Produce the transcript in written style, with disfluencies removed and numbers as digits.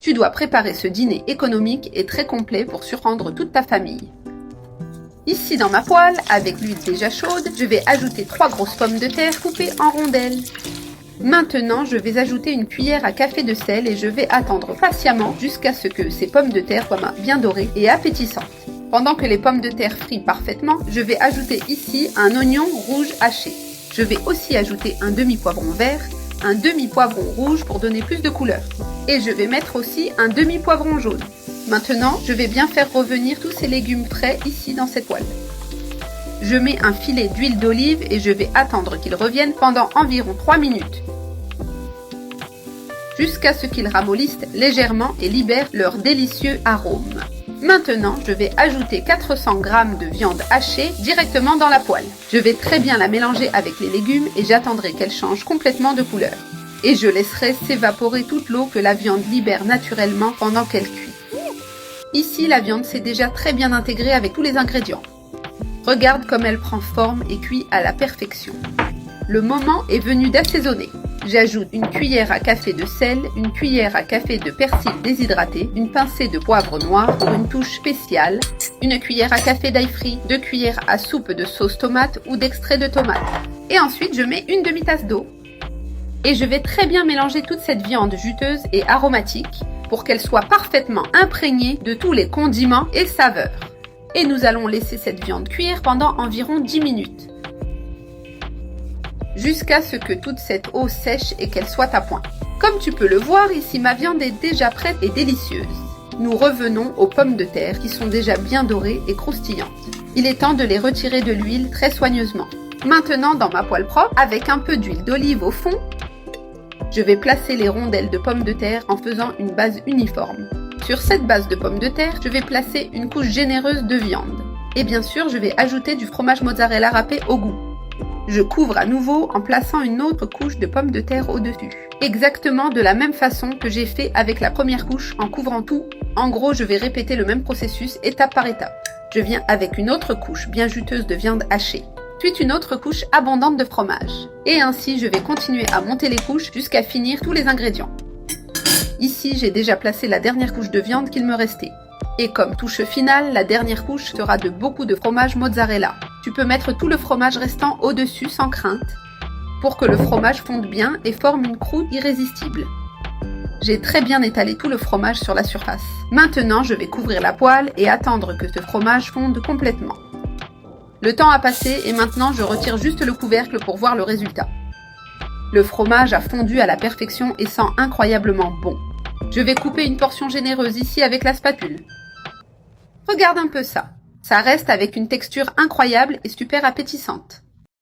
Tu dois préparer ce dîner économique et très complet pour surprendre toute ta famille. Ici dans ma poêle, avec l'huile déjà chaude, je vais ajouter 3 grosses pommes de terre coupées en rondelles. Maintenant, je vais ajouter une cuillère à café de sel et je vais attendre patiemment jusqu'à ce que ces pommes de terre soient bien dorées et appétissantes. Pendant que les pommes de terre frient parfaitement, je vais ajouter ici un oignon rouge haché. Je vais aussi ajouter un demi-poivron vert, un demi-poivron rouge pour donner plus de couleur. Et je vais mettre aussi un demi-poivron jaune. Maintenant, je vais bien faire revenir tous ces légumes frais ici dans cette poêle. Je mets un filet d'huile d'olive et je vais attendre qu'ils reviennent pendant environ 3 minutes. Jusqu'à ce qu'ils ramollissent légèrement et libèrent leur délicieux arôme. Maintenant, je vais ajouter 400 g de viande hachée directement dans la poêle. Je vais très bien la mélanger avec les légumes et j'attendrai qu'elle change complètement de couleur. Et je laisserai s'évaporer toute l'eau que la viande libère naturellement pendant qu'elle cuit. Ici, la viande s'est déjà très bien intégrée avec tous les ingrédients. Regarde comme elle prend forme et cuit à la perfection. Le moment est venu d'assaisonner. J'ajoute une cuillère à café de sel, une cuillère à café de persil déshydraté, une pincée de poivre noir pour une touche spéciale, une cuillère à café d'ail frit, 2 cuillères à soupe de sauce tomate ou d'extrait de tomate. Et ensuite, je mets une demi-tasse d'eau. Et je vais très bien mélanger toute cette viande juteuse et aromatique pour qu'elle soit parfaitement imprégnée de tous les condiments et saveurs. Et nous allons laisser cette viande cuire pendant environ 10 minutes. Jusqu'à ce que toute cette eau sèche et qu'elle soit à point. Comme tu peux le voir, ici ma viande est déjà prête et délicieuse. Nous revenons aux pommes de terre qui sont déjà bien dorées et croustillantes. Il est temps de les retirer de l'huile très soigneusement. Maintenant, dans ma poêle propre, avec un peu d'huile d'olive au fond, je vais placer les rondelles de pommes de terre en faisant une base uniforme. Sur cette base de pommes de terre, je vais placer une couche généreuse de viande. Et bien sûr, je vais ajouter du fromage mozzarella râpé au goût. Je couvre à nouveau en plaçant une autre couche de pommes de terre au-dessus. Exactement de la même façon que j'ai fait avec la première couche en couvrant tout. En gros, je vais répéter le même processus étape par étape. Je viens avec une autre couche bien juteuse de viande hachée. Ensuite une autre couche abondante de fromage. Et ainsi, je vais continuer à monter les couches jusqu'à finir tous les ingrédients. Ici, j'ai déjà placé la dernière couche de viande qu'il me restait. Et comme touche finale, la dernière couche sera de beaucoup de fromage mozzarella. Tu peux mettre tout le fromage restant au-dessus sans crainte pour que le fromage fonde bien et forme une croûte irrésistible. J'ai très bien étalé tout le fromage sur la surface. Maintenant, je vais couvrir la poêle et attendre que ce fromage fonde complètement. Le temps a passé et maintenant je retire juste le couvercle pour voir le résultat. Le fromage a fondu à la perfection et sent incroyablement bon. Je vais couper une portion généreuse ici avec la spatule. Regarde un peu ça. Ça reste avec une texture incroyable et super appétissante.